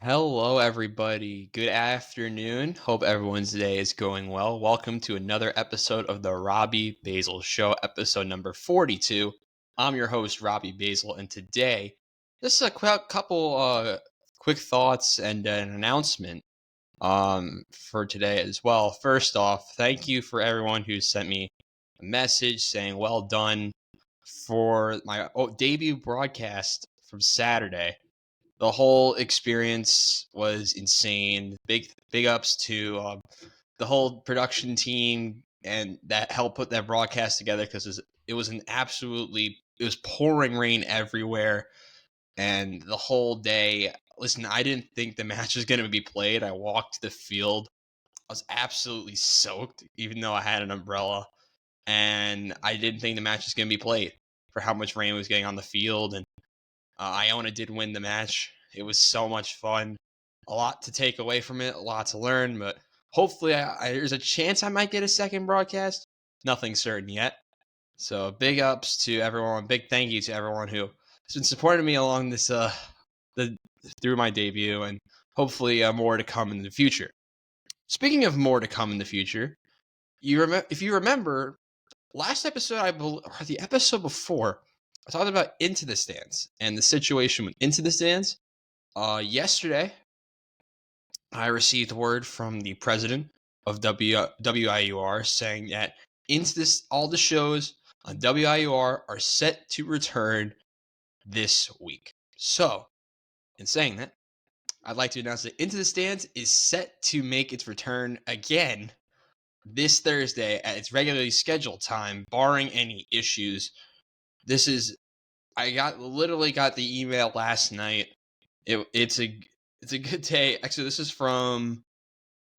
Hello, everybody. Good afternoon. Hope everyone's day is going well. Welcome to another episode of the Robbie Basel Show, episode number 42. I'm your host, Robbie Basel, and today, just a couple quick thoughts and an announcement for today as well. First off, thank you for everyone who sent me a message saying well done for my debut broadcast from Saturday. The whole experience was insane. Big ups to the whole production team and that helped put that broadcast together because it was it was pouring rain everywhere and the whole day. Listen, I didn't think the match was going to be played. I walked to the field. I was absolutely soaked, even though I had an umbrella, and I didn't think the match was going to be played for how much rain was getting on the field. And Iona did win the match. It was so much fun. A lot to take away from it, a lot to learn, but hopefully there's a chance I might get a second broadcast. Nothing certain yet. So big ups to everyone. Big thank you to everyone who has been supporting me along this the through my debut, and hopefully more to come in the future. Speaking of more to come in the future, if you remember last episode, or the episode before, I talked about Into the Stands and the situation with Into the Stands. Yesterday, I received word from the president of WIUR saying that all the shows on WIUR are set to return this week. So, in saying that, I'd like to announce that Into the Stands is set to make its return again this Thursday at its regularly scheduled time, barring any issues. I literally got the email last night. It's a good day. Actually, this is from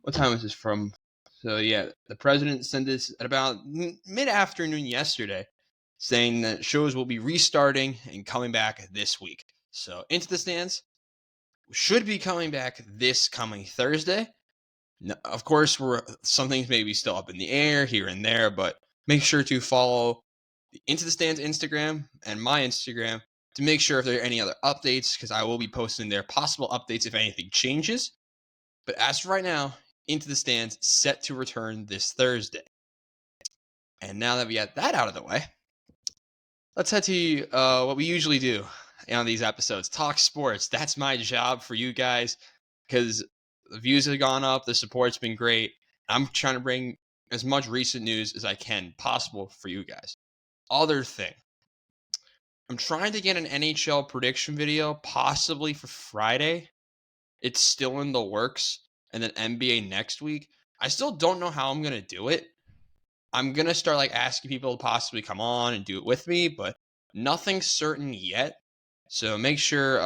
what time is this from? So yeah, the president sent this at about mid afternoon yesterday, saying that shows will be restarting and coming back this week. So Into the Stands should be coming back this coming Thursday. Now, of course, some things may be still up in the air here and there, but make sure to follow the Into the Stands Instagram and my Instagram to make sure if there are any other updates, because I will be posting there possible updates if anything changes. But as of right now, Into the Stands set to return this Thursday. And now that we got that out of the way, let's head to what we usually do on these episodes: talk sports. That's my job for you guys because the views have gone up, the support's been great. I'm trying to bring as much recent news as I can possible for you guys. Other thing, I'm trying to get an NHL prediction video, possibly for Friday. It's still in the works. And then NBA next week. I still don't know how I'm going to do it. I'm going to start asking people to possibly come on and do it with me, but nothing certain yet. So make sure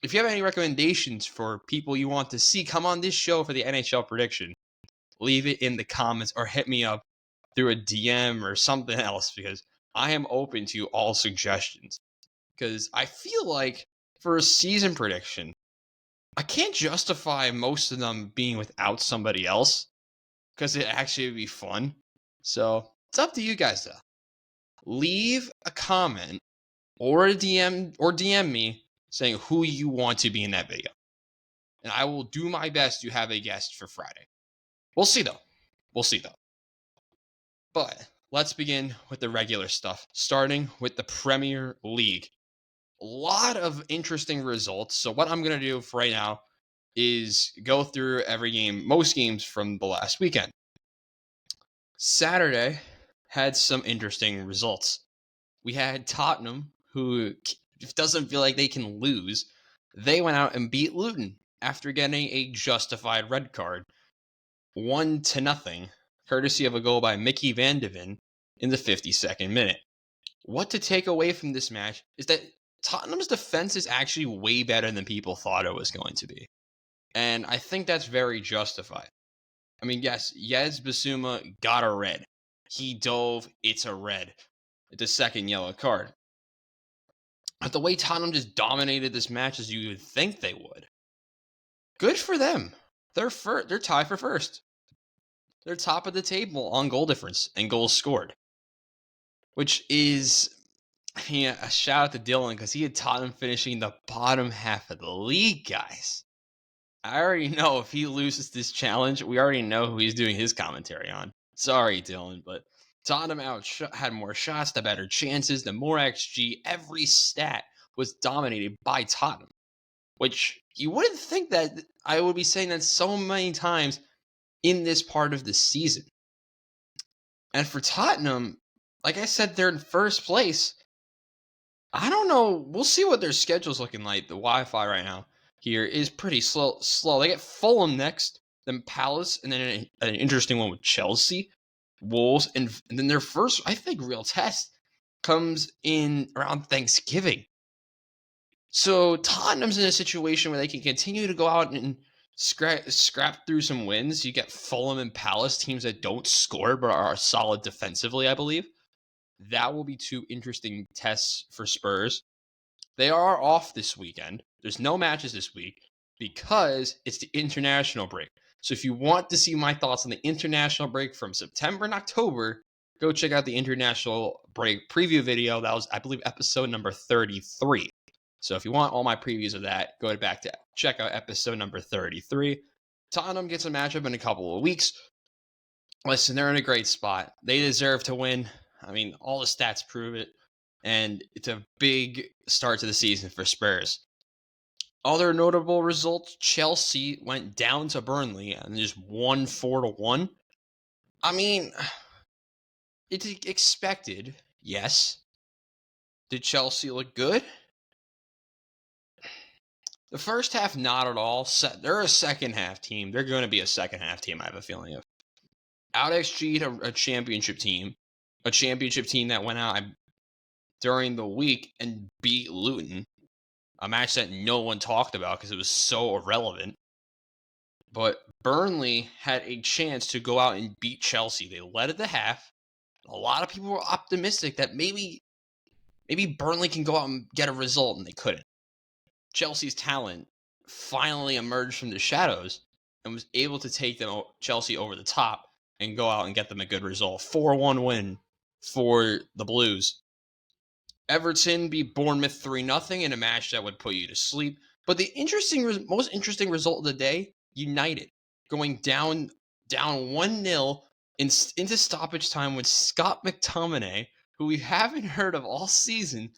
if you have any recommendations for people you want to see come on this show for the NHL prediction, leave it in the comments or hit me up through a DM or something else because I am open to all suggestions. Because I feel like for a season prediction, I can't justify most of them being without somebody else because it actually would be fun. So it's up to you guys though. Leave a comment or a DM me saying who you want to be in that video. And I will do my best to have a guest for Friday. We'll see though. We'll see though. But let's begin with the regular stuff, starting with the Premier League. A lot of interesting results. So what I'm going to do for right now is go through every game, most games from the last weekend. Saturday had some interesting results. We had Tottenham, who doesn't feel like they can lose. They went out and beat Luton after getting a justified red card, 1-0, courtesy of a goal by Mickey Van de Ven in the 52nd minute. What to take away from this match is that Tottenham's defense is actually way better than people thought it was going to be. And I think that's very justified. I mean, yes, Yez Basuma got a red. He dove, it's a red. It's a second yellow card. But the way Tottenham just dominated this match as you would think they would, good for them. They're tied for first. They're top of the table on goal difference and goals scored. Which is, a shout out to Dylan because he had Tottenham finishing the bottom half of the league, guys. I already know if he loses this challenge, we already know who he's doing his commentary on. Sorry, Dylan, but Tottenham had more shots, the better chances, the more XG. Every stat was dominated by Tottenham, which you wouldn't think that I would be saying that so many times in this part of the season. And for Tottenham, like I said, they're in first place. I don't know. We'll see what their schedule's looking like. The Wi-Fi right now here is pretty slow. They get Fulham next, then Palace, and then an interesting one with Chelsea, Wolves, and then their first, I think, real test comes in around Thanksgiving. So Tottenham's in a situation where they can continue to go out and scrap through some wins. You get Fulham and Palace, teams that don't score but are solid defensively, I believe. That will be two interesting tests for Spurs. They are off this weekend. There's no matches this week because it's the international break. So if you want to see my thoughts on the international break from September and October, go check out the international break preview video. That was, I believe, episode number 33. So if you want all my previews of that, go back to check out episode number 33. Tottenham gets a matchup in a couple of weeks. Listen, they're in a great spot. They deserve to win. I mean, all the stats prove it. And it's a big start to the season for Spurs. Other notable results, Chelsea went down to Burnley and just won 4-1. I mean, it's expected, yes. Did Chelsea look good? The first half, not at all. They're a second half team. They're going to be a second half team, I have a feeling of. Out XG'd a championship team. A championship team that went out during the week and beat Luton. A match that no one talked about because it was so irrelevant. But Burnley had a chance to go out and beat Chelsea. They led at the half. A lot of people were optimistic that maybe Burnley can go out and get a result, and they couldn't. Chelsea's talent finally emerged from the shadows and was able to take Chelsea over the top and go out and get them a good result. 4-1 win for the Blues. Everton beat Bournemouth 3-0 in a match that would put you to sleep. But the most interesting result of the day, United going down 1-0 into stoppage time when Scott McTominay, who we haven't heard of all season,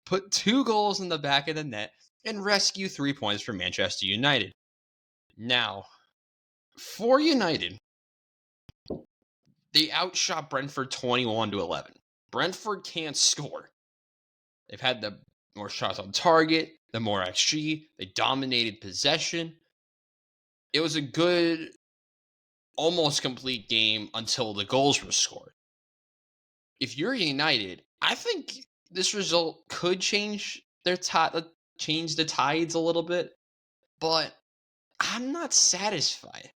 put 2 goals in the back of the net and rescue 3 points for Manchester United. Now, for United, they outshot Brentford 21-11. Brentford can't score. They've had the more shots on target, the more XG. They dominated possession. It was a good, almost complete game until the goals were scored. If you're United, I think this result could change change the tides a little bit, but I'm not satisfied.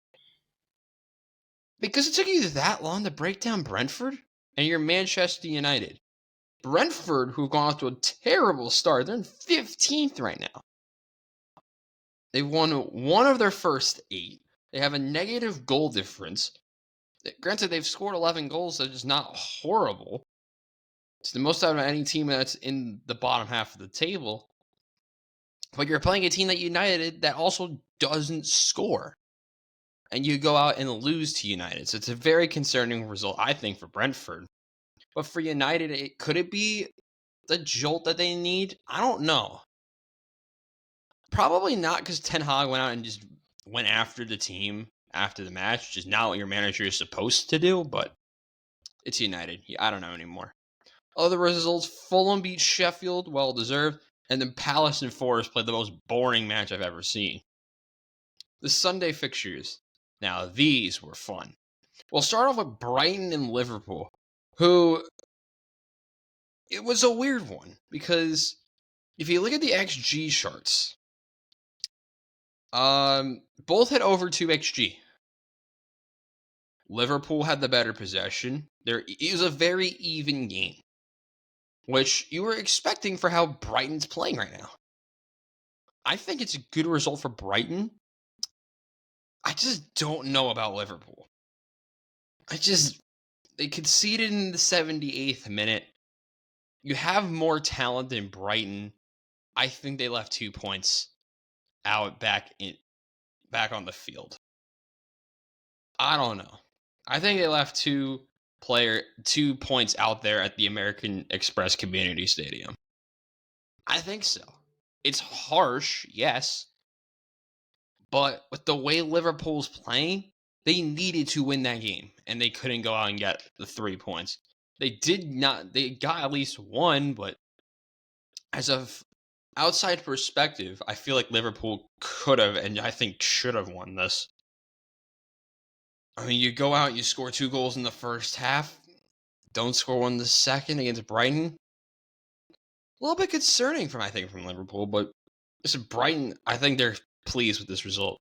Because it took you that long to break down Brentford, and you're Manchester United. Brentford, who've gone off to a terrible start, they're in 15th right now. They've won 1 of their first 8. They have a negative goal difference. Granted, they've scored 11 goals, that is not horrible. It's the most out of any team that's in the bottom half of the table. But you're playing a team that United that also doesn't score. And you go out and lose to United. So it's a very concerning result, I think, for Brentford. But for United, could it be the jolt that they need? I don't know. Probably not, because Ten Hag went out and just went after the team after the match, which is not what your manager is supposed to do, but it's United. I don't know anymore. Other results, Fulham beat Sheffield, well-deserved, and then Palace and Forest played the most boring match I've ever seen. The Sunday fixtures. Now, these were fun. We'll start off with Brighton and Liverpool, who, it was a weird one, because if you look at the XG charts, both had over 2 XG. Liverpool had the better possession. It was a very even game, which you were expecting for how Brighton's playing right now. I think it's a good result for Brighton. I just don't know about Liverpool. They conceded in the 78th minute. You have more talent than Brighton. I think they left 2 points out back in back on the field. I don't know. I think they left 2 points out there at the American Express Community Stadium. I think so. It's harsh, yes, but with the way Liverpool's playing, they needed to win that game, and they couldn't go out and get the 3 points. They did not. They got at least one, but as of outside perspective, I feel like Liverpool could have, and I think should have won this. I mean, you go out, you score 2 goals in the first half, don't score one in the second against Brighton. A little bit concerning from Liverpool, but listen, Brighton, I think they're pleased with this result.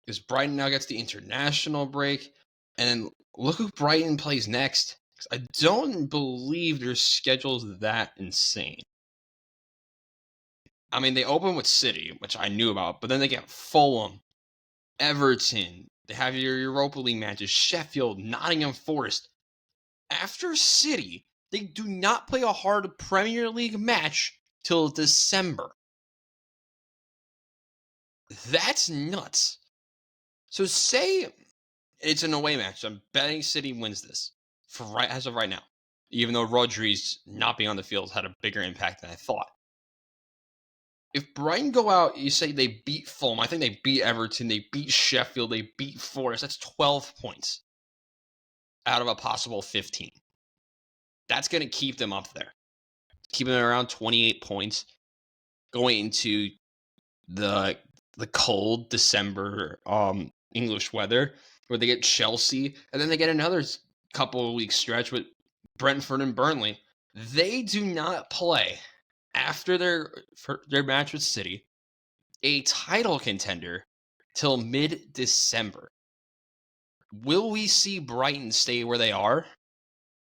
Because Brighton now gets the international break, and then look who Brighton plays next. I don't believe their schedule's that insane. I mean, they open with City, which I knew about, but then they get Fulham, Everton. They have your Europa League matches, Sheffield, Nottingham Forest. After City, they do not play a hard Premier League match till December. That's nuts. So say it's an away match. I'm betting City wins this as of right now, even though Rodri's not being on the field had a bigger impact than I thought. If Brighton go out, you say they beat Fulham. I think they beat Everton. They beat Sheffield. They beat Forest. That's 12 points out of a possible 15. That's going to keep them up there. Keeping them around 28 points going into the cold December English weather, where they get Chelsea, and then they get another couple of weeks stretch with Brentford and Burnley. They do not play after their match with City a title contender till mid-December. Will we see Brighton stay where they are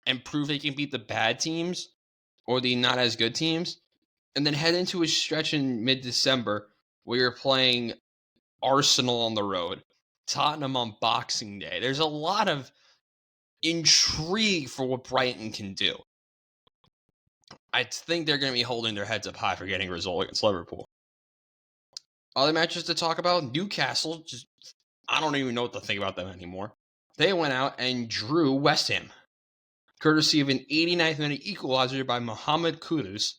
and prove they can beat the bad teams or the not as good teams, and then head into a stretch in mid-December where you're playing Arsenal on the road, Tottenham on Boxing Day? There's a lot of intrigue for what Brighton can do. I think they're going to be holding their heads up high for getting a result against Liverpool. Other matches to talk about, Newcastle, I don't even know what to think about them anymore. They went out and drew West Ham, courtesy of an 89th minute equalizer by Mohamed Kudus,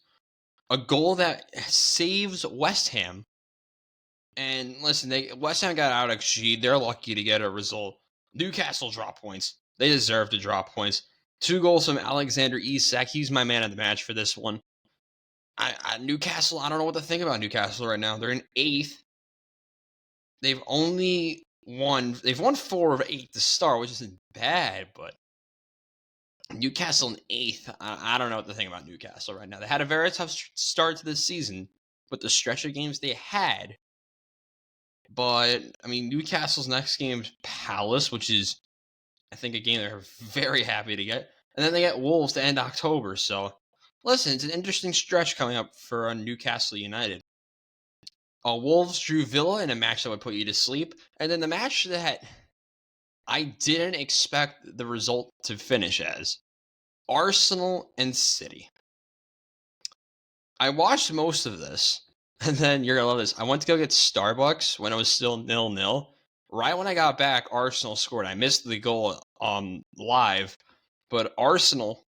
a goal that saves West Ham. And listen, West Ham got out XG. They're lucky to get a result. Newcastle dropped points. They deserve to drop points. 2 goals from Alexander Isak. He's my man of the match for this one. Newcastle, I don't know what to think about Newcastle right now. They're in 8th. They've won 4 of 8 to start, which isn't bad, but Newcastle in 8th. I don't know what to think about Newcastle right now. They had a very tough start to this season with the stretch of games they had. But, I mean, Newcastle's next game is Palace, which is, I think, a game they're very happy to get. And then they get Wolves to end October. So, listen, it's an interesting stretch coming up for Newcastle United. Wolves drew Villa in a match that would put you to sleep. And then the match that I didn't expect the result to finish as Arsenal and City. I watched most of this. And then you're going to love this. I went to go get Starbucks when it was still 0-0. Right when I got back, Arsenal scored. I missed the goal live, but Arsenal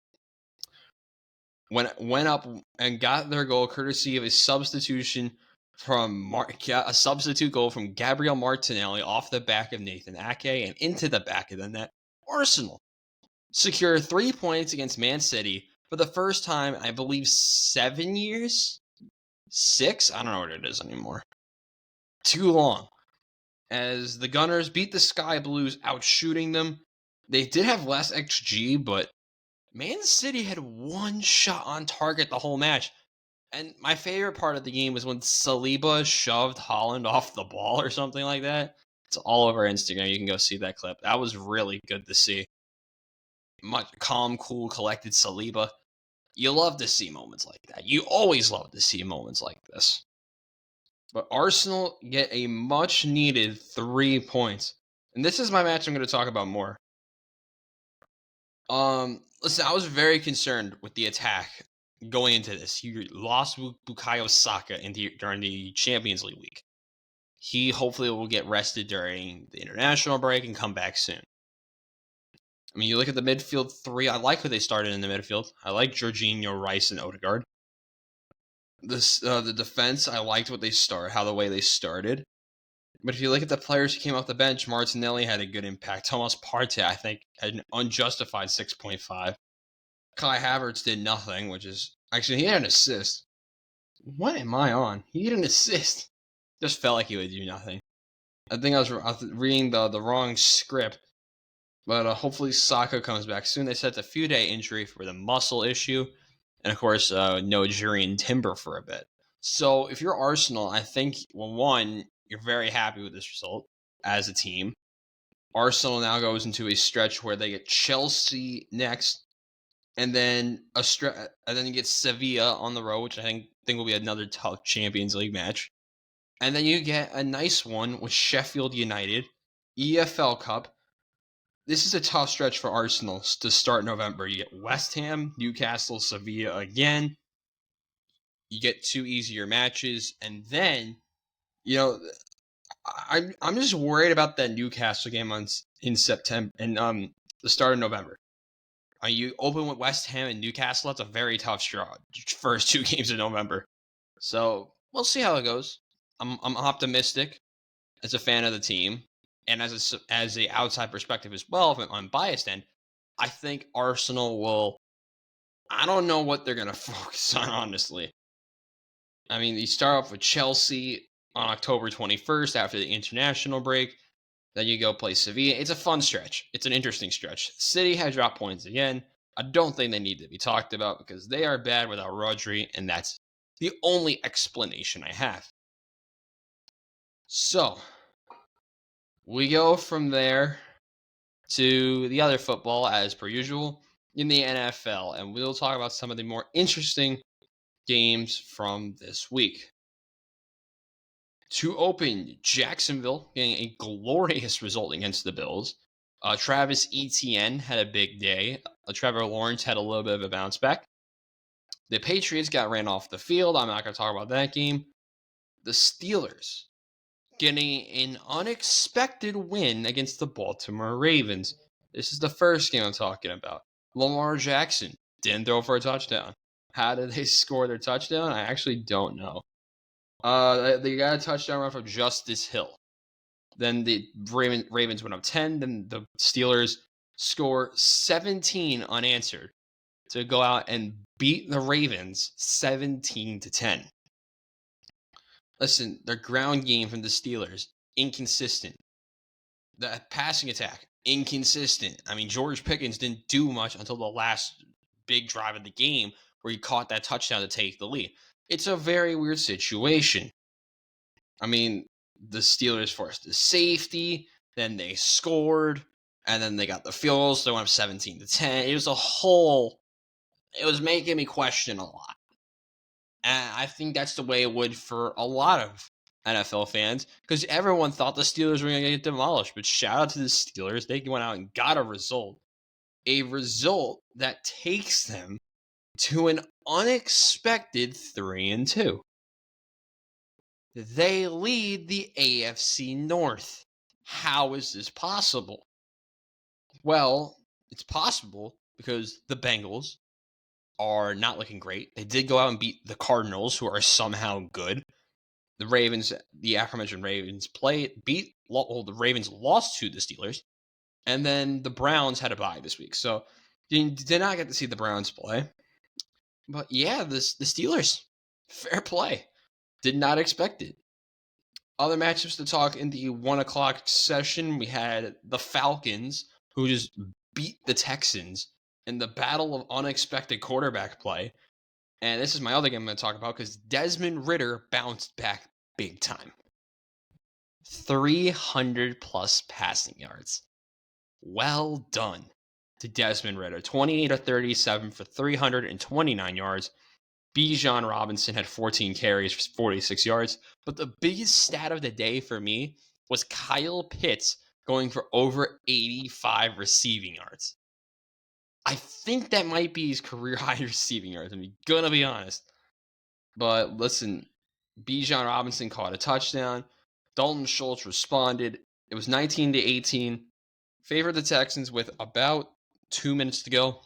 went up and got their goal courtesy of a substitution from a substitute goal from Gabriel Martinelli off the back of Nathan Ake and into the back of the net. Arsenal secure 3 points against Man City for the first time, I believe, 7 years? 6? I don't know what it is anymore. Too long. As the Gunners beat the Sky Blues, outshooting them. They did have less XG, but Man City had 1 shot on target the whole match. And my favorite part of the game was when Saliba shoved Haaland off the ball or something like that. It's all over Instagram. You can go see that clip. That was really good to see. Much calm, cool, collected Saliba. You love to see moments like that. You always love to see moments like this. But Arsenal get a much-needed 3 points. And this is my match I'm going to talk about more. Listen, I was very concerned with the attack going into this. You lost Bukayo Saka during the Champions League week. He hopefully will get rested during the international break and come back soon. I mean, you look at the midfield three. I like who they started in the midfield. I like Jorginho, Rice, and Odegaard. The defense, I liked the way they started. But if you look at the players who came off the bench, Martinelli had a good impact. Thomas Partey, I think, had an unjustified 6.5. Kai Havertz did nothing, which is actually he had an assist. What am I on? He had an assist. Just felt like he would do nothing. I think I was reading the wrong script. But hopefully Saka comes back soon. They said it's a few-day injury for the muscle issue. And, of course, no Jurriën Timber for a bit. So if you're Arsenal, I think, well, one, you're very happy with this result as a team. Arsenal now goes into a stretch where they get Chelsea next, and then you get Sevilla on the road, which I think will be another tough Champions League match. And then you get a nice one with Sheffield United, EFL Cup. This is a tough stretch for Arsenal to start November. You get West Ham, Newcastle, Sevilla again. You get 2 easier matches, and then I'm just worried about that Newcastle game in September and the start of November. You open with West Ham and Newcastle. That's a very tough first 2 games of November. So we'll see how it goes. I'm optimistic as a fan of the team. And as a outside perspective as well, if I'm unbiased, and I think Arsenal will. I don't know what they're gonna focus on, honestly. I mean, you start off with Chelsea on October 21st after the international break. Then you go play Sevilla. It's a fun stretch. It's an interesting stretch. City has dropped points again. I don't think they need to be talked about because they are bad without Rodri, and that's the only explanation I have. So we go from there to the other football as per usual in the NFL, and we'll talk about some of the more interesting games from this week. To open, Jacksonville getting a glorious result against the Bills. Travis Etienne had a big day. Trevor Lawrence had a little bit of a bounce back. The Patriots got ran off the field. I'm not going to talk about that game. The Steelers getting an unexpected win against the Baltimore Ravens. This is the first game I'm talking about. Lamar Jackson didn't throw for a touchdown. How did they score their touchdown? I actually don't know. They got a touchdown run from Justice Hill. Then the Ravens went up 10. Then the Steelers score 17 unanswered to go out and beat the Ravens 17-10. Listen, their ground game from the Steelers, inconsistent. The passing attack, inconsistent. I mean, George Pickens didn't do much until the last big drive of the game where he caught that touchdown to take the lead. It's a very weird situation. I mean, the Steelers forced a safety, then they scored, and then they got the field goal, so they went up 17-10. It was making me question a lot. And I think that's the way it would for a lot of NFL fans, because everyone thought the Steelers were going to get demolished. But shout out to the Steelers. They went out and got a result that takes them to an unexpected 3-2. They lead the AFC North. How is this possible? Well, it's possible because the Bengals are not looking great. They did go out and beat the Cardinals, who are somehow good. The Ravens, the aforementioned Ravens, the Ravens lost to the Steelers, and then the Browns had a bye this week, so you did not get to see the Browns play. But yeah, the Steelers, fair play. Did not expect it. Other matchups to talk in the 1 o'clock session, we had the Falcons, who just beat the Texans in the battle of unexpected quarterback play. And this is my other game I'm going to talk about because Desmond Ridder bounced back big time. 300 plus passing yards. Well done to Desmond Ridder. 28-37 for 329 yards. Bijan Robinson had 14 carries for 46 yards. But the biggest stat of the day for me was Kyle Pitts going for over 85 receiving yards. I think that might be his career high receiving yards. I'm going to be honest. But listen, Bijan Robinson caught a touchdown. Dalton Schultz responded. It was 19-18. Favored the Texans with about 2 minutes to go,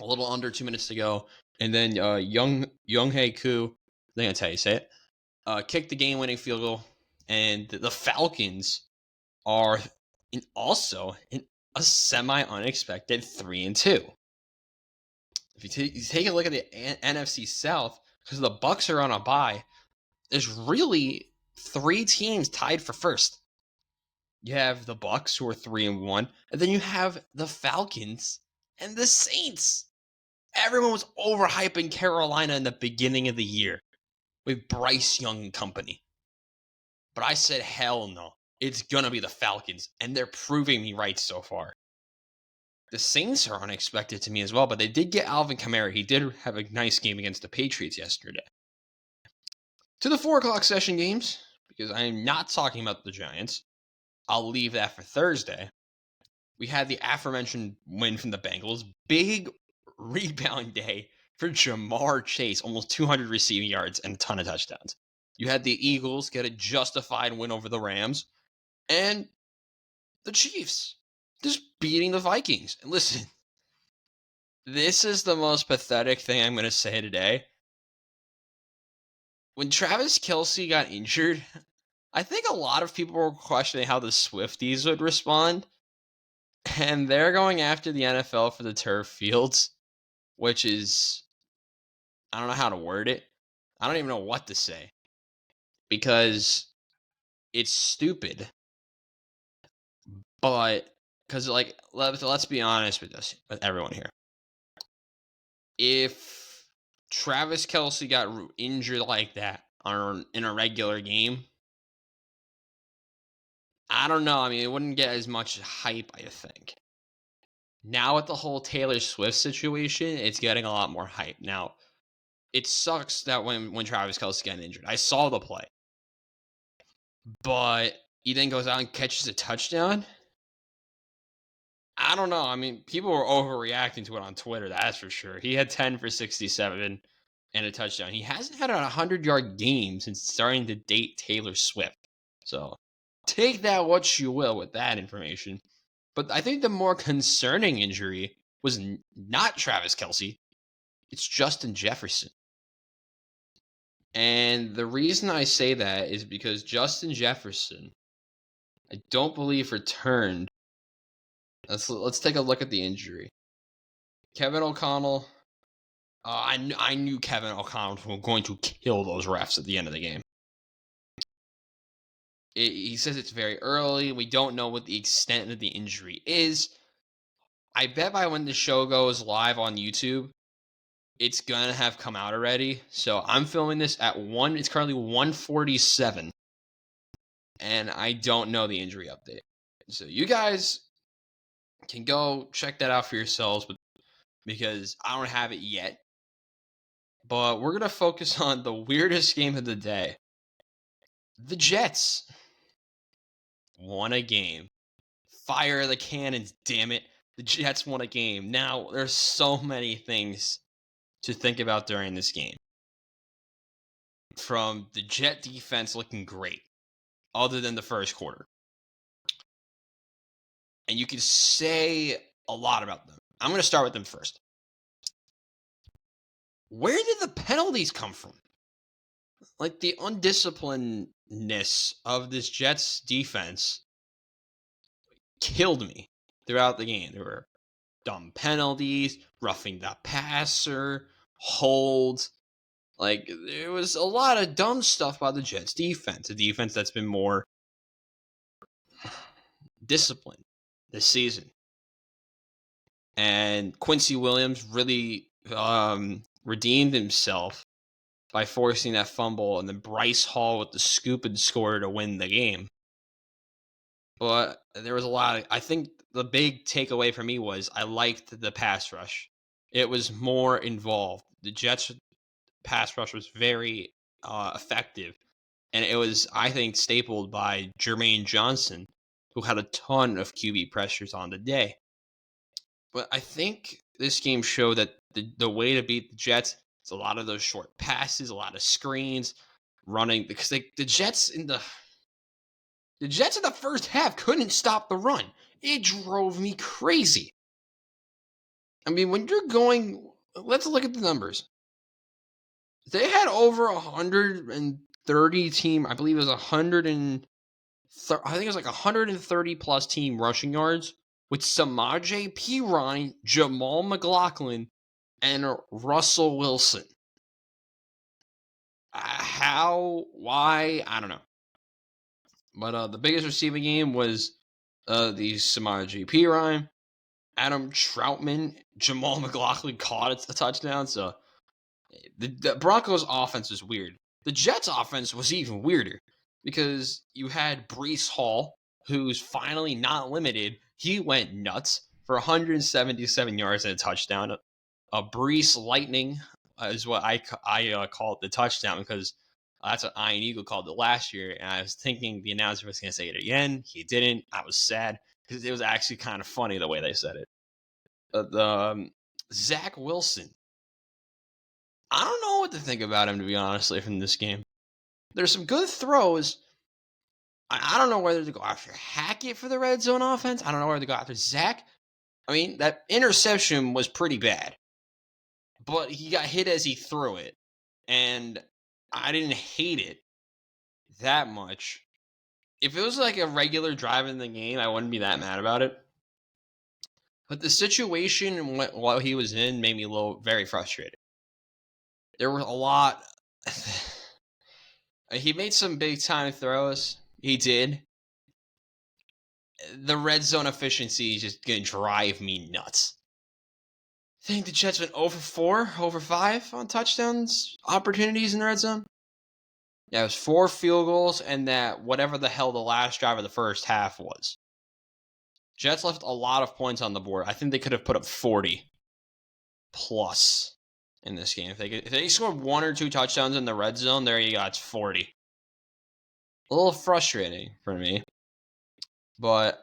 a little under 2 minutes to go, and then Young-Hae Koo, I think that's how you say it, kicked the game-winning field goal, and the Falcons are also in a semi-unexpected 3-2. If you take a look at the NFC South, because the Bucs are on a bye, there's really 3 teams tied for first. You have the Bucs, who are 3-1, and then you have the Falcons and the Saints. Everyone was overhyping Carolina in the beginning of the year with Bryce Young and company. But I said, hell no. It's going to be the Falcons, and they're proving me right so far. The Saints are unexpected to me as well, but they did get Alvin Kamara. He did have a nice game against the Patriots yesterday. To the 4 o'clock session games, because I am not talking about the Giants. I'll leave that for Thursday. We had the aforementioned win from the Bengals. Big rebound day for Jamar Chase. Almost 200 receiving yards and a ton of touchdowns. You had the Eagles get a justified win over the Rams. And the Chiefs just beating the Vikings. And listen, this is the most pathetic thing I'm going to say today. When Travis Kelce got injured, I think a lot of people were questioning how the Swifties would respond. And they're going after the NFL for the turf fields, which is, I don't know how to word it. I don't even know what to say. Because it's stupid. But, because, like, let's be honest with this, with everyone here. If Travis Kelce got injured like that in a regular game, I don't know. I mean, it wouldn't get as much hype, I think. Now with the whole Taylor Swift situation, it's getting a lot more hype. Now, it sucks that when Travis Kelce got injured, I saw the play. But he then goes out and catches a touchdown. I don't know. I mean, people were overreacting to it on Twitter, that's for sure. He had 10 for 67 and a touchdown. He hasn't had a 100-yard game since starting to date Taylor Swift. So take that what you will with that information. But I think the more concerning injury was not Travis Kelce. It's Justin Jefferson. And the reason I say that is because Justin Jefferson, I don't believe returned. Let's take a look at the injury. Kevin O'Connell. I knew Kevin O'Connell was going to kill those refs at the end of the game. He says it's very early. We don't know what the extent of the injury is. I bet by when the show goes live on YouTube, it's going to have come out already. So I'm filming this at 1. It's currently 1:47. And I don't know the injury update. So you guys can go check that out for yourselves, because I don't have it yet. But we're going to focus on the weirdest game of the day. The Jets won a game. Fire the cannons, damn it. The Jets won a game. Now, there's so many things to think about during this game. From the Jet defense looking great, other than the first quarter. And you can say a lot about them. I'm going to start with them first. Where did the penalties come from? Like, the undisciplinedness of this Jets defense killed me throughout the game. There were dumb penalties, roughing the passer, holds. Like, there was a lot of dumb stuff by the Jets defense. A defense that's been more disciplined this season. And Quincy Williams really redeemed himself by forcing that fumble, and then Bryce Hall with the scoop and score to win the game. But there was a lot of, I think the big takeaway for me was I liked the pass rush. It was more involved. The Jets pass rush was very effective. And it was, I think, stapled by Jermaine Johnson, who had a ton of QB pressures on the day. But I think this game showed that the way to beat the Jets is a lot of those short passes, a lot of screens, running. Because the Jets The Jets in the first half couldn't stop the run. It drove me crazy. I mean, when you're going, let's look at the numbers. They had over 130 team, I believe it was 100 and I think it was like 130 plus team rushing yards with Samaje Perine, Jamal McLaughlin, and Russell Wilson. How? Why? I don't know. But the biggest receiving game was the Samaje Perine, Adam Troutman, Jamal McLaughlin caught a touchdown. So the Broncos offense was weird. The Jets offense was even weirder because you had Breece Hall, who's finally not limited. He went nuts for 177 yards and a touchdown. A Breece Lightning is what I call it, the touchdown, because that's what Ian Eagle called it last year. And I was thinking the announcer was going to say it again. He didn't. I was sad because it was actually kind of funny the way they said it. Zach Wilson. I don't know what to think about him, to be honestly, from this game. There's some good throws. I don't know whether to go after Hackett for the red zone offense. I don't know whether to go after Zach. I mean, that interception was pretty bad, but he got hit as he threw it, and I didn't hate it that much. If it was like a regular drive in the game, I wouldn't be that mad about it. But the situation while he was in made me very frustrated. There were a lot. He made some big time throws. He did. The red zone efficiency is just going to drive me nuts. I think the Jets went over 4, over 5 on touchdowns, opportunities in the red zone. Yeah, it was 4 field goals and that whatever the hell the last drive of the first half was. Jets left a lot of points on the board. I think they could have put up 40 plus in this game. If they scored 1 or 2 touchdowns in the red zone, there you go, it's 40. A little frustrating for me. But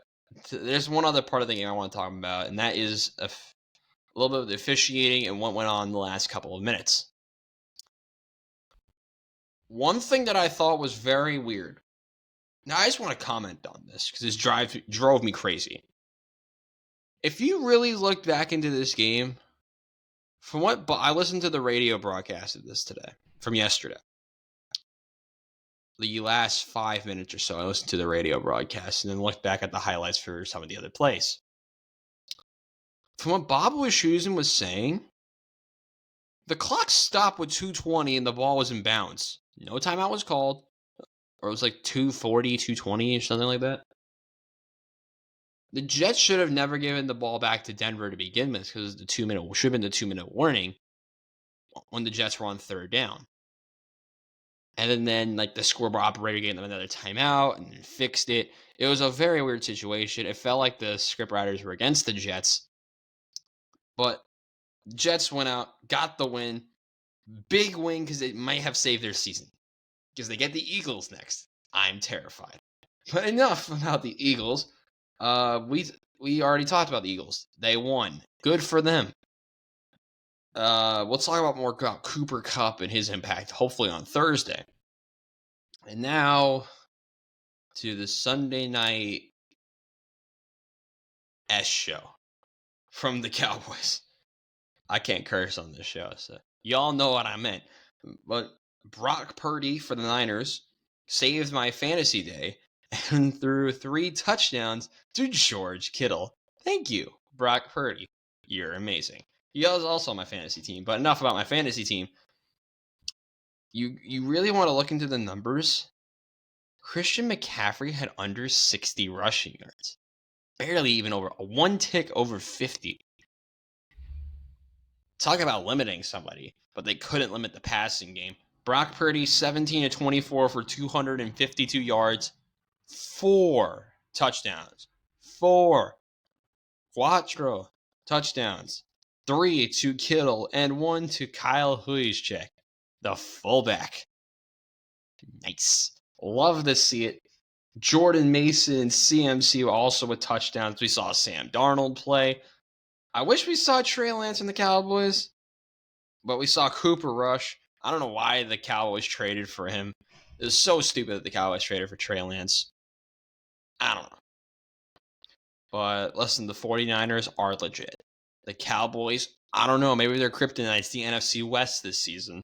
there's one other part of the game I want to talk about, and that is a little bit of the officiating and what went on in the last couple of minutes. One thing that I thought was very weird. Now, I just want to comment on this because this drove me crazy. If you really look back into this game, from what I listened to the radio broadcast of this today, from yesterday, the last 5 minutes or so, I listened to the radio broadcast and then looked back at the highlights for some of the other plays. From what Bob Wischusen was saying, the clock stopped with 2:20 and the ball was in bounds. No timeout was called, or it was like 2:40, 2:20 or something like that. The Jets should have never given the ball back to Denver to begin with because the should have been the 2-minute warning when the Jets were on third down. And then like the scoreboard operator gave them another timeout and then fixed it. It was a very weird situation. It felt like the scriptwriters were against the Jets. But Jets went out, got the win. Big win because it might have saved their season. Because they get the Eagles next. I'm terrified. But enough about the Eagles. We already talked about the Eagles. They won. Good for them. We'll talk about more about Cooper Kupp and his impact, hopefully on Thursday. And now to the Sunday night show from the Cowboys. I can't curse on this show, so y'all know what I meant. But Brock Purdy for the Niners saved my fantasy day and threw 3 touchdowns to George Kittle. Thank you, Brock Purdy. You're amazing. He was also on my fantasy team, but enough about my fantasy team. You really want to look into the numbers? Christian McCaffrey had under 60 rushing yards. Barely even over, one tick over 50. Talk about limiting somebody, but they couldn't limit the passing game. Brock Purdy, 17-24 for 252 yards, 4 touchdowns, 4 Quattro touchdowns, 3 to Kittle, and 1 to Kyle Juszczyk, the fullback. Nice. Love to see it. Jordan Mason and CMC also with touchdowns. We saw Sam Darnold play. I wish we saw Trey Lance in the Cowboys, but we saw Cooper Rush. I don't know why the Cowboys traded for him. It was so stupid that the Cowboys traded for Trey Lance. I don't know. But listen, the 49ers are legit. The Cowboys, I don't know. Maybe they're kryptonite. It's the NFC West this season.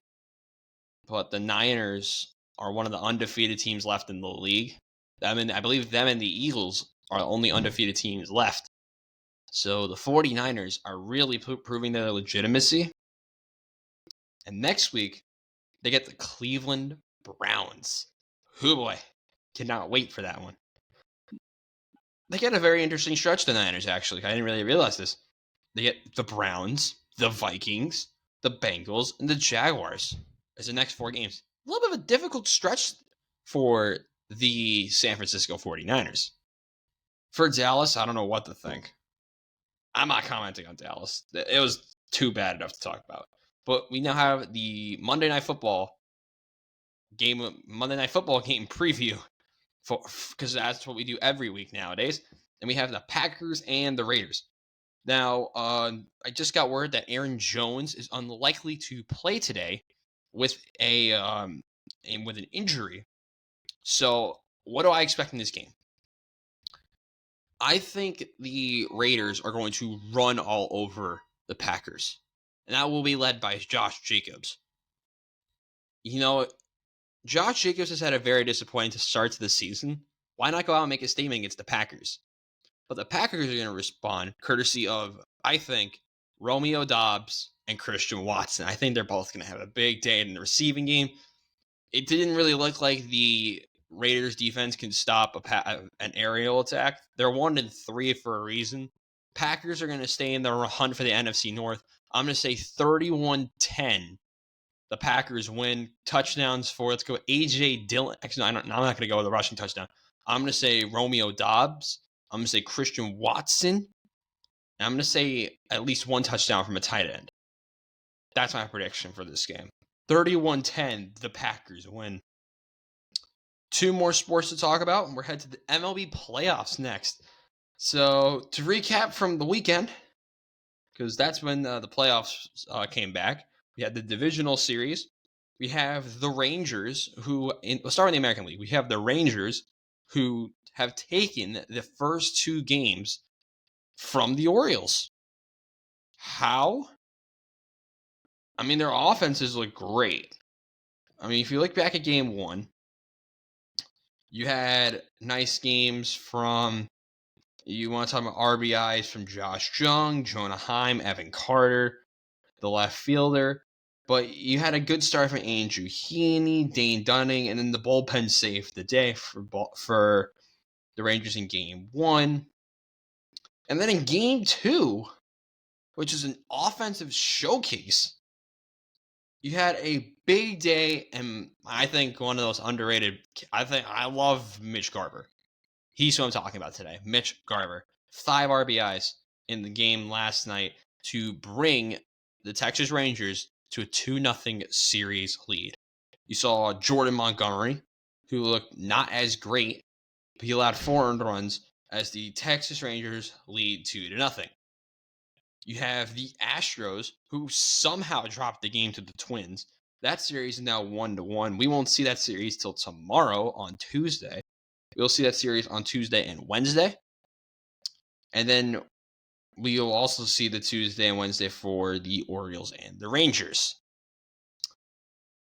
But the Niners are one of the undefeated teams left in the league. I believe them and the Eagles are the only undefeated teams left. So the 49ers are really proving their legitimacy. And next week, they get the Cleveland Browns. Oh boy, cannot wait for that one. They get a very interesting stretch, the Niners, actually. I didn't really realize this. They get the Browns, the Vikings, the Bengals, and the Jaguars as the next 4 games. A little bit of a difficult stretch for the San Francisco 49ers. For Dallas, I don't know what to think. I'm not commenting on Dallas. It was too bad enough to talk about. But we now have the Monday Night Football game preview because that's what we do every week nowadays. And we have the Packers and the Raiders. Now, I just got word that Aaron Jones is unlikely to play today with an injury. So, what do I expect in this game? I think the Raiders are going to run all over the Packers, and that will be led by Josh Jacobs. You know, Josh Jacobs has had a very disappointing start to the season. Why not go out and make a statement against the Packers? But the Packers are going to respond courtesy of, I think, Romeo Doubs and Christian Watson. I think they're both going to have a big day in the receiving game. It didn't really look like the Raiders defense can stop an aerial attack. They're 1-3 for a reason. Packers are going to stay in the hunt for the NFC North. I'm going to say 31-10. The Packers win. Touchdowns for, let's go, A.J. Dillon. Actually, I'm not going to go with a rushing touchdown. I'm going to say Romeo Doubs. I'm going to say Christian Watson. And I'm going to say at least 1 touchdown from a tight end. That's my prediction for this game. 31-10, the Packers win. 2 more sports to talk about, and we're headed to the MLB playoffs next. So, to recap from the weekend, because that's when the playoffs came back, we had the divisional series. We have the Rangers, let's start with the American League. We have the Rangers, who have taken the first 2 games from the Orioles. How? I mean, their offenses look great. I mean, if you look back at game 1, you had nice games from, you want to talk about RBIs from Josh Jung, Jonah Heim, Evan Carter, the left fielder. But you had a good start from Andrew Heaney, Dane Dunning, and then the bullpen saved the day for the Rangers in game 1. And then in game 2, which is an offensive showcase, you had a big day, and I think one of those underrated. I love Mitch Garver. He's who I'm talking about today. Mitch Garver. 5 RBIs in the game last night to bring the Texas Rangers to a 2-0 series lead. You saw Jordan Montgomery, who looked not as great, but he allowed 4 earned runs as the Texas Rangers lead 2-0. You have the Astros, who somehow dropped the game to the Twins. That series is now 1-1. We won't see that series till tomorrow on Tuesday. We'll see that series on Tuesday and Wednesday. And then we'll also see the Tuesday and Wednesday for the Orioles and the Rangers.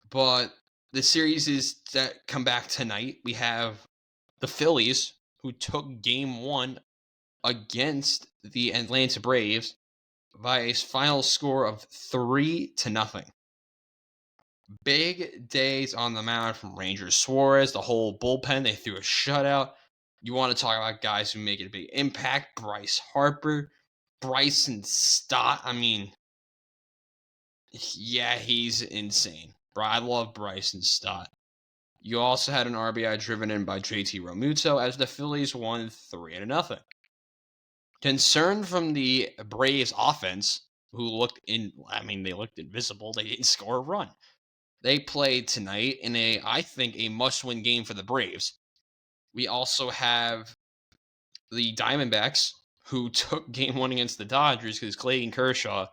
But the series is that come back tonight. We have the Phillies, who took game 1 against the Atlanta Braves by a final score of 3-0. Big days on the mound from Rangers. Suarez, the whole bullpen, they threw a shutout. You want to talk about guys who make a big impact. Bryce Harper, Bryson Stott. I mean, yeah, he's insane. I love Bryson Stott. You also had an RBI driven in by JT Realmuto as the Phillies won 3-0. Concern from the Braves offense, they looked invisible. They didn't score a run. They played tonight in I think, a must-win game for the Braves. We also have the Diamondbacks, who took game 1 against the Dodgers because Clayton Kershaw,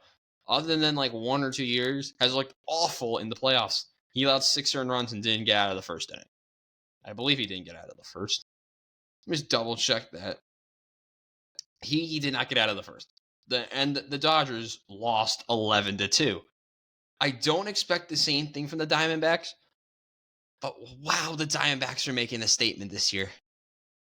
other than like 1 or 2 years, has looked awful in the playoffs. He allowed 6 earned runs and didn't get out of the first inning. I believe he didn't get out of the first. Let me just double check that. He did not get out of the first. The Dodgers lost 11-2. I don't expect the same thing from the Diamondbacks, but wow, the Diamondbacks are making a statement this year.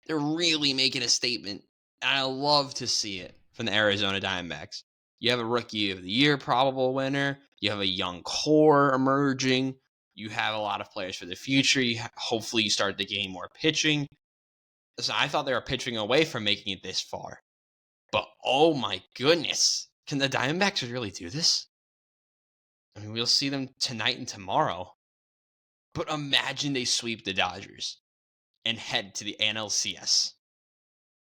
They're really making a statement. And I love to see it from the Arizona Diamondbacks. You have a Rookie of the Year probable winner. You have a young core emerging. You have a lot of players for the future. Hopefully you start to gain more pitching. So I thought they were pitching away from making it this far. But oh my goodness, can the Diamondbacks really do this? I mean, we'll see them tonight and tomorrow. But imagine they sweep the Dodgers and head to the NLCS.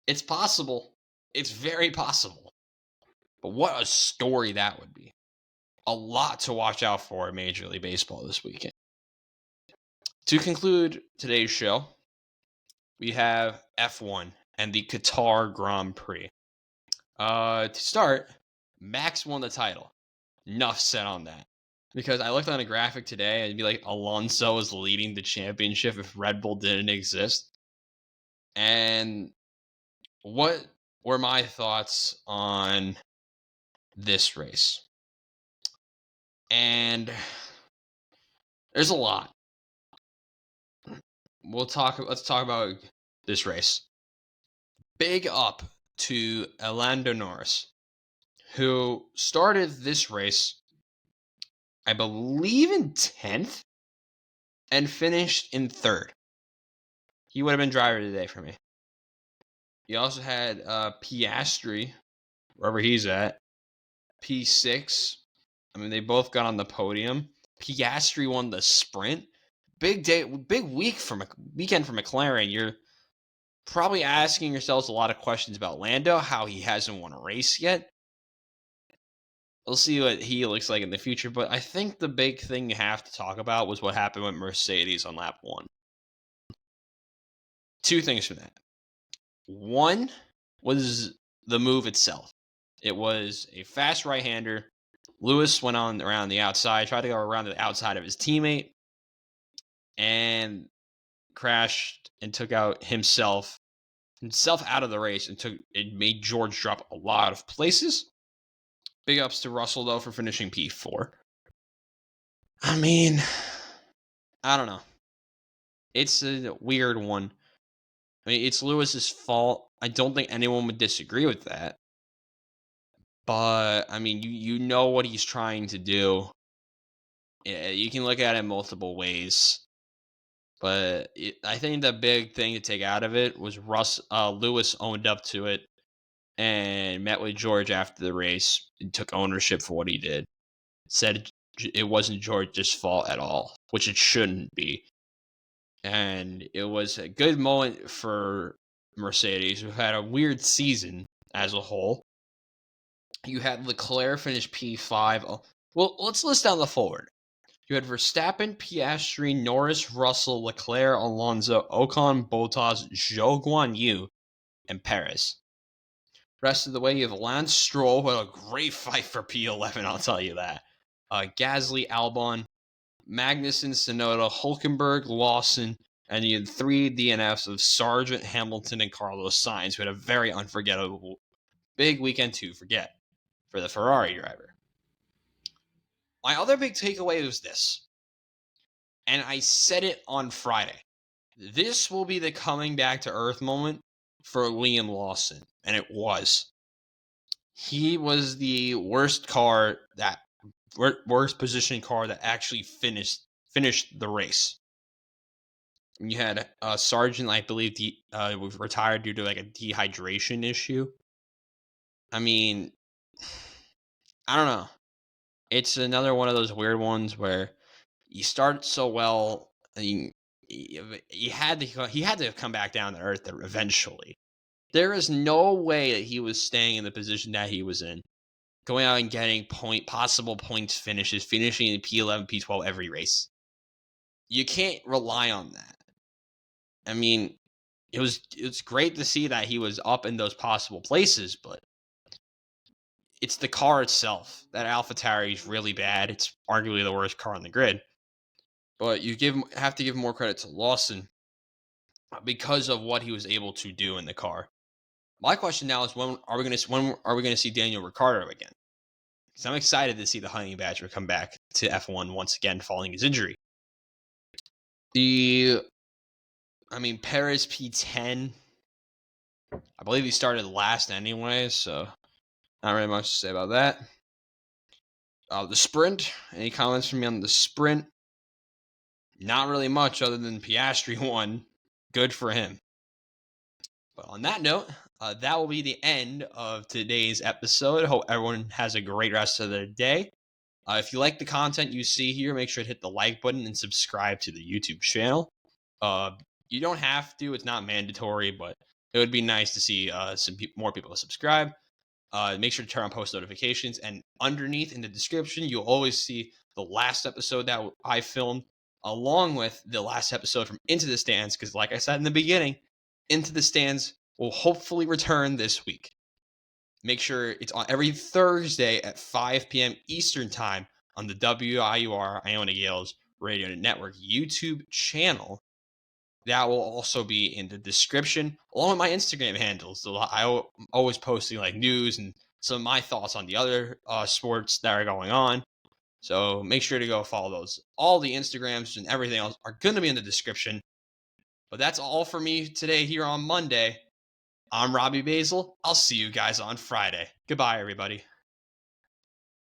It's possible. It's very possible. But what a story that would be. A lot to watch out for in Major League Baseball this weekend. To conclude today's show, we have F1 and the Qatar Grand Prix. To start, Max won the title. Enough said on that. Because I looked on a graphic today and it'd be like Alonso is leading the championship if Red Bull didn't exist. And what were my thoughts on this race? And there's a lot. Let's talk about this race. Big up to Lando Norris, who started this race, I believe, in 10th and finished in 3rd. He would have been driver today for me. You also had Piastri, wherever he's at, P6. I mean, they both got on the podium. Piastri won the sprint. Big day, big weekend for McLaren. You're probably asking yourselves a lot of questions about Lando, how he hasn't won a race yet. We'll see what he looks like in the future, but I think the big thing you have to talk about was what happened with Mercedes on lap 1. 2 things from that. One was the move itself. It was a fast right-hander. Lewis went on around the outside, tried to go around the outside of his teammate, and crashed and took out himself out of the race, and it made George drop a lot of places. Big ups to Russell, though, for finishing P4. I mean, I don't know. It's a weird one. I mean, it's Lewis's fault. I don't think anyone would disagree with that. But, I mean, you know what he's trying to do. Yeah, you can look at it multiple ways. But I think the big thing to take out of it was Lewis owned up to it and met with George after the race and took ownership for what he did. Said it wasn't George's fault at all, which it shouldn't be. And it was a good moment for Mercedes, who had a weird season as a whole. You had Leclerc finish P5. Well, let's list down the forward. You had Verstappen, Piastri, Norris, Russell, Leclerc, Alonso, Ocon, Bottas, Zhou Guanyu, and Perez. Rest of the way, you have Lance Stroll, with a great fight for P11, I'll tell you that. Gasly, Albon, Magnussen, Tsunoda, Hulkenberg, Lawson, and you had 3 DNFs of Sargent, Hamilton, and Carlos Sainz, who had a very unforgettable big weekend to forget for the Ferrari driver. My other big takeaway was this, and I said it on Friday. This will be the coming back to earth moment for Liam Lawson, and it was. He was the worst positioning car that actually finished the race. You had Sargent, I believe, was retired due to like a dehydration issue. I mean, I don't know. It's another one of those weird ones where you start so well, and he had to come back down to earth eventually. There is no way that he was staying in the position that he was in, going out and getting possible points finishes, finishing in P11, P12 every race. You can't rely on that. I mean, it's great to see that he was up in those possible places, but it's the car itself. That AlphaTauri is really bad. It's arguably the worst car on the grid. But you have to give more credit to Lawson. because of what he was able to do in the car. My question now is when are we gonna see Daniel Ricciardo again? Because I'm excited to see the Honey Badger come back to F1 once again following his injury. The Perez P10. I believe he started last anyway, so not really much to say about that. The sprint. Any comments from me on the sprint? Not really much other than Piastri won. Good for him. But on that note, that will be the end of today's episode. Hope everyone has a great rest of their day. If you like the content you see here, make sure to hit the like button and subscribe to the YouTube channel. You don't have to; it's not mandatory, but it would be nice to see more people subscribe. Make sure to turn on post notifications, and underneath in the description, you'll always see the last episode that I filmed, along with the last episode from Into the Stands. Because, like I said in the beginning, Into the Stands will hopefully return this week. Make sure it's on every Thursday at 5 p.m. Eastern Time on the WIUR Iona Gales Radio Network YouTube channel. That will also be in the description, along with my Instagram handles. So I'm always posting like news and some of my thoughts on the other sports that are going on. So make sure to go follow those. All the Instagrams and everything else are going to be in the description. But that's all for me today here on Monday. I'm Robbie Basel. I'll see you guys on Friday. Goodbye, everybody.